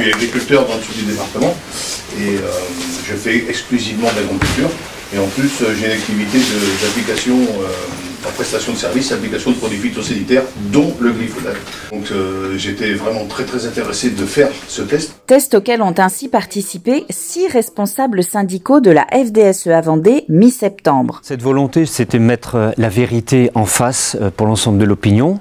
suis agriculteur dans le sud du département et je fais exclusivement de l'agriculture. Et en plus, j'ai une activité d'application en prestation de services, application de produits phytosanitaires, dont le glyphosate. Donc j'étais vraiment très intéressé de faire ce test. Test auquel ont ainsi participé 6 responsables syndicaux de la FDSEA Vendée mi-septembre. Cette volonté, c'était mettre la vérité en face pour l'ensemble de l'opinion.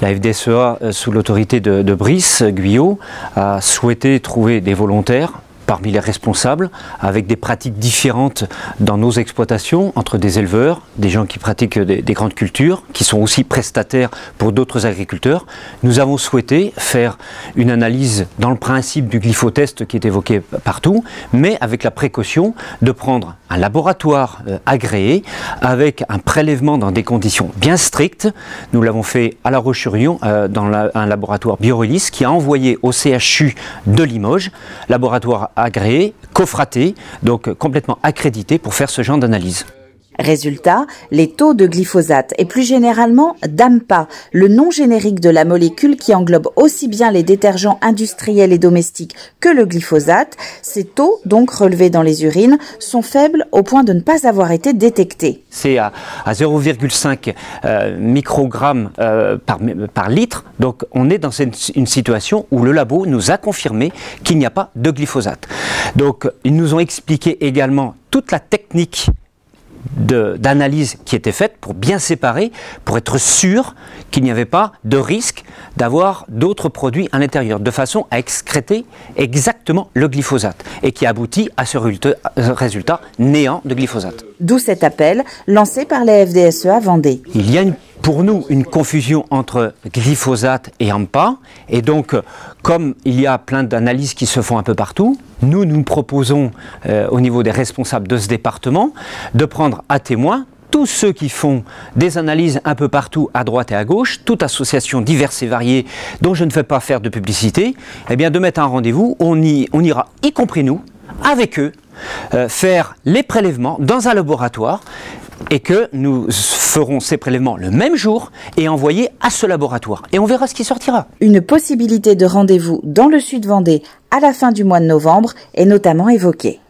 La FDSEA, sous l'autorité de Brice Guyot, a souhaité trouver des volontaires parmi les responsables, avec des pratiques différentes dans nos exploitations, entre des éleveurs, des gens qui pratiquent des grandes cultures, qui sont aussi prestataires pour d'autres agriculteurs. Nous avons souhaité faire une analyse dans le principe du glyphotest qui est évoqué partout, mais avec la précaution de prendre un laboratoire agréé, avec un prélèvement dans des conditions bien strictes. Nous l'avons fait à La Roche-sur-Yon, dans un laboratoire Biorelis, qui a envoyé au CHU de Limoges, laboratoire agréé, cofraté, donc complètement accrédité pour faire ce genre d'analyse. Résultat, les taux de glyphosate et plus généralement d'AMPA, le nom générique de la molécule qui englobe aussi bien les détergents industriels et domestiques que le glyphosate, ces taux, donc relevés dans les urines, sont faibles au point de ne pas avoir été détectés. C'est à 0,5 microgrammes par litre, donc on est dans une situation où le labo nous a confirmé qu'il n'y a pas de glyphosate. Donc ils nous ont expliqué également toute la technique d'analyse qui était faite pour bien séparer, pour être sûr qu'il n'y avait pas de risque d'avoir d'autres produits à l'intérieur, de façon à excréter exactement le glyphosate, et qui aboutit à ce résultat néant de glyphosate. D'où cet appel lancé par la FDSEA Vendée. Il y a pour nous une confusion entre glyphosate et AMPA, et donc comme il y a plein d'analyses qui se font un peu partout, nous proposons au niveau des responsables de ce département de prendre à témoin tous ceux qui font des analyses un peu partout, à droite et à gauche, toute association diverses et variées dont je ne fais pas faire de publicité, eh bien de mettre un rendez-vous, on ira, y compris nous, avec eux, faire les prélèvements dans un laboratoire, et que nous ferons ces prélèvements le même jour et envoyer à ce laboratoire. Et on verra ce qui sortira. Une possibilité de rendez-vous dans le Sud Vendée à la fin du mois de novembre est notamment évoquée.